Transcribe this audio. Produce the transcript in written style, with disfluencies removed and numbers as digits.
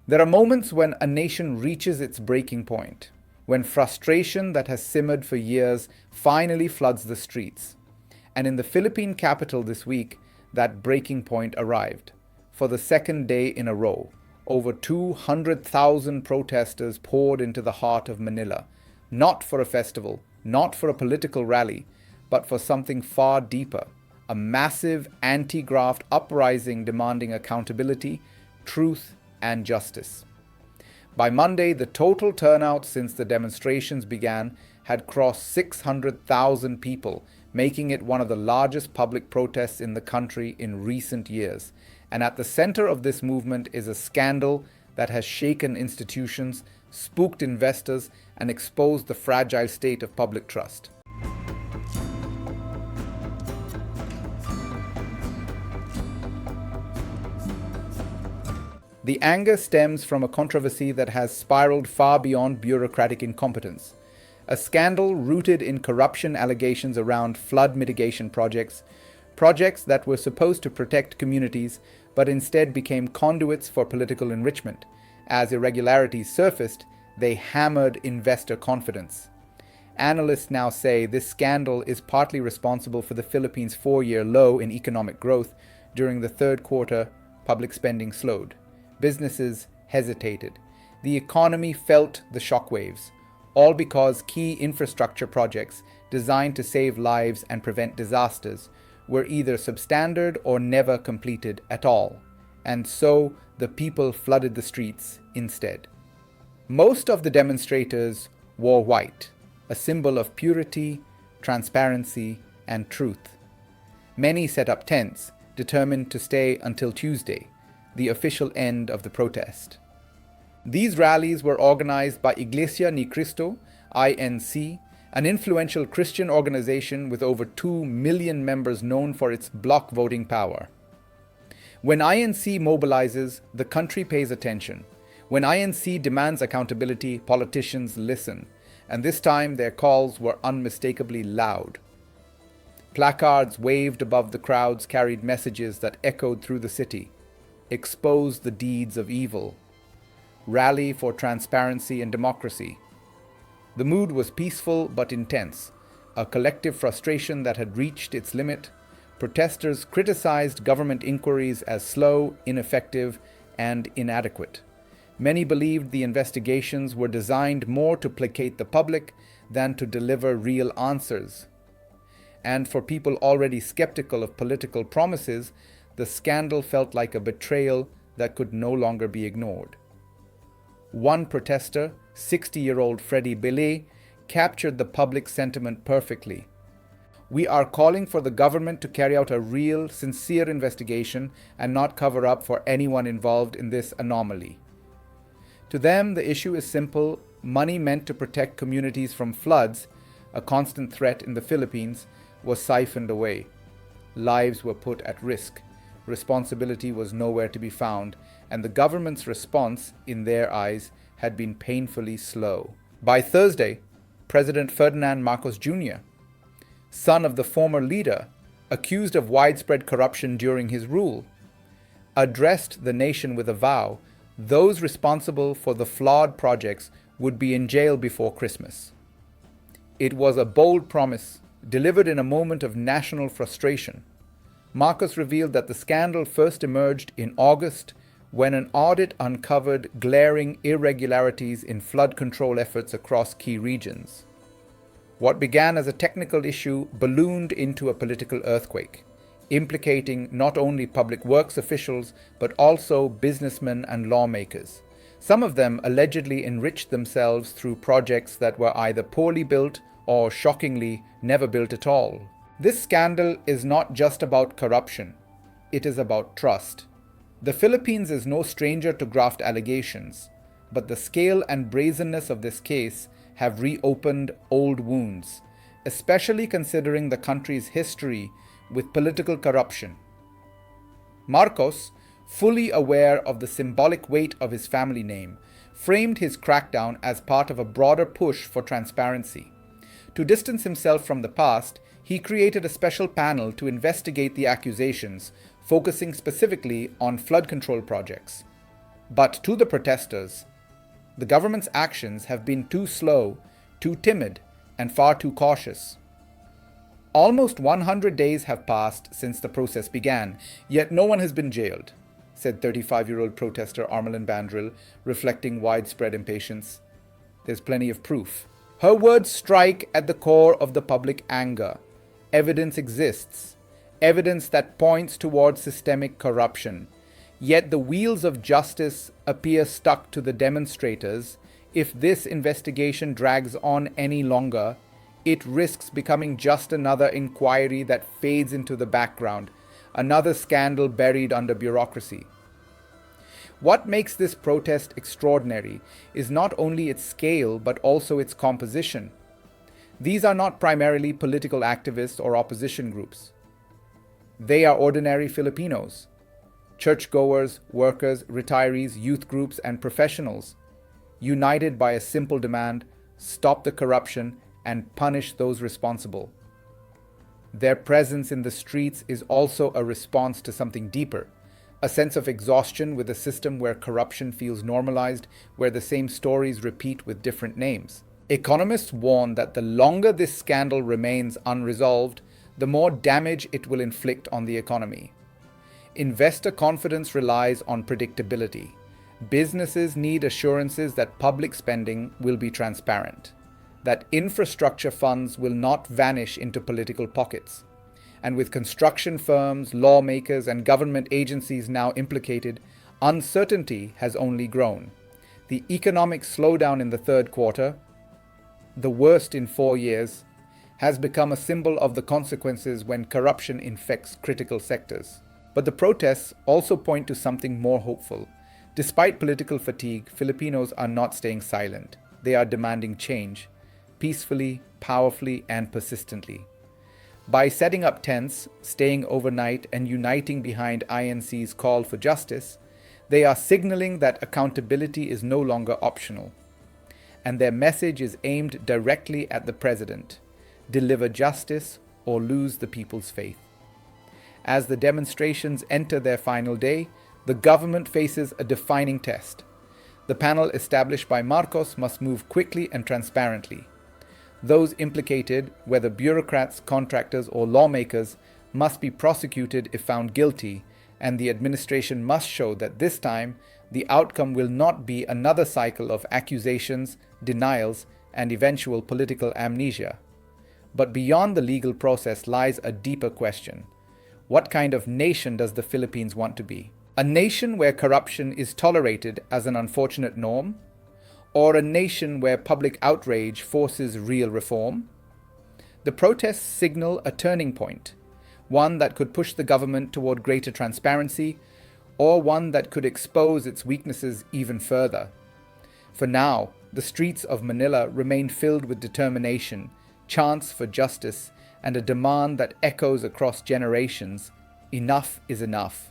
There are moments when a nation reaches its breaking point, when frustration that has simmered for years finally floods the streets. And in the Philippine capital this week, that breaking point arrived. For the second day in a row, over 200,000 protesters poured into the heart of Manila, not for a festival, not for a political rally, but for something far deeper, a massive anti-graft uprising demanding accountability, truth, and justice. By Monday, the total turnout since the demonstrations began had crossed 600,000 people, making it one of the largest public protests in the country in recent years. And at the center of this movement is a scandal that has shaken institutions, spooked investors, and exposed the fragile state of public trust. The anger stems from a controversy that has spiraled far beyond bureaucratic incompetence. A scandal rooted in corruption allegations around flood mitigation projects that were supposed to protect communities but instead became conduits for political enrichment. As irregularities surfaced, they hammered investor confidence. Analysts now say this scandal is partly responsible for the Philippines' 4-year low in economic growth. During the third quarter, public spending slowed. Businesses hesitated. The economy felt the shockwaves, all because key infrastructure projects designed to save lives and prevent disasters were either substandard or never completed at all, and so the people flooded the streets instead. Most of the demonstrators wore white, a symbol of purity, transparency, and truth. Many set up tents, determined to stay until Tuesday, the official end of the protest. These rallies were organized by Iglesia Ni Cristo, INC, an influential Christian organization with over 2 million members known for its bloc voting power. When INC mobilizes, the country pays attention. When INC demands accountability, politicians listen, and this time their calls were unmistakably loud. Placards waved above the crowds carried messages that echoed through the city. Expose the deeds of evil. Rally for transparency and democracy. The mood was peaceful but intense, a collective frustration that had reached its limit. Protesters criticized government inquiries as slow, ineffective, and inadequate. Many believed the investigations were designed more to placate the public than to deliver real answers. And for people already skeptical of political promises, the scandal felt like a betrayal that could no longer be ignored. One protester, 60-year-old Freddie Belay, captured the public sentiment perfectly. We are calling for the government to carry out a real, sincere investigation and not cover up for anyone involved in this anomaly. To them, the issue is simple. Money meant to protect communities from floods, a constant threat in the Philippines, was siphoned away. Lives were put at risk. Responsibility was nowhere to be found, and the government's response, in their eyes, had been painfully slow. By Thursday, President Ferdinand Marcos Jr., son of the former leader, accused of widespread corruption during his rule, addressed the nation with a vow: those responsible for the flawed projects would be in jail before Christmas. It was a bold promise, delivered in a moment of national frustration. Marcos revealed that the scandal first emerged in August when an audit uncovered glaring irregularities in flood control efforts across key regions. What began as a technical issue ballooned into a political earthquake, implicating not only public works officials but also businessmen and lawmakers. Some of them allegedly enriched themselves through projects that were either poorly built or, shockingly, never built at all. This scandal is not just about corruption, it is about trust. The Philippines is no stranger to graft allegations, but the scale and brazenness of this case have reopened old wounds, especially considering the country's history with political corruption. Marcos, fully aware of the symbolic weight of his family name, framed his crackdown as part of a broader push for transparency. To distance himself from the past, he created a special panel to investigate the accusations, focusing specifically on flood control projects. But to the protesters, the government's actions have been too slow, too timid, and far too cautious. Almost 100 days have passed since the process began, yet no one has been jailed, said 35-year-old protester Armelin Bandril, reflecting widespread impatience. There's plenty of proof. Her words strike at the core of the public anger. Evidence exists, evidence that points towards systemic corruption. Yet the wheels of justice appear stuck to the demonstrators. If this investigation drags on any longer, it risks becoming just another inquiry that fades into the background, another scandal buried under bureaucracy. What makes this protest extraordinary is not only its scale but also its composition. These are not primarily political activists or opposition groups. They are ordinary Filipinos, churchgoers, workers, retirees, youth groups, and professionals, united by a simple demand: stop the corruption and punish those responsible. Their presence in the streets is also a response to something deeper, a sense of exhaustion with a system where corruption feels normalized, where the same stories repeat with different names. Economists warn that the longer this scandal remains unresolved, the more damage it will inflict on the economy. Investor confidence relies on predictability. Businesses need assurances that public spending will be transparent, that infrastructure funds will not vanish into political pockets. And with construction firms, lawmakers, and government agencies now implicated, uncertainty has only grown. The economic slowdown in the third quarter, the worst in 4 years, has become a symbol of the consequences when corruption infects critical sectors. But the protests also point to something more hopeful. Despite political fatigue, Filipinos are not staying silent. They are demanding change, peacefully, powerfully, and persistently. By setting up tents, staying overnight, and uniting behind INC's call for justice, they are signaling that accountability is no longer optional. And their message is aimed directly at the president: deliver justice or lose the people's faith. As the demonstrations enter their final day, the government faces a defining test. The panel established by Marcos must move quickly and transparently. Those implicated, whether bureaucrats, contractors, or lawmakers, must be prosecuted if found guilty, and the administration must show that this time the outcome will not be another cycle of accusations, denials, and eventual political amnesia. But beyond the legal process lies a deeper question. What kind of nation does the Philippines want to be? A nation where corruption is tolerated as an unfortunate norm? Or a nation where public outrage forces real reform? The protests signal a turning point, one that could push the government toward greater transparency, or one that could expose its weaknesses even further. For now, the streets of Manila remain filled with determination, chants for justice, and a demand that echoes across generations: enough is enough.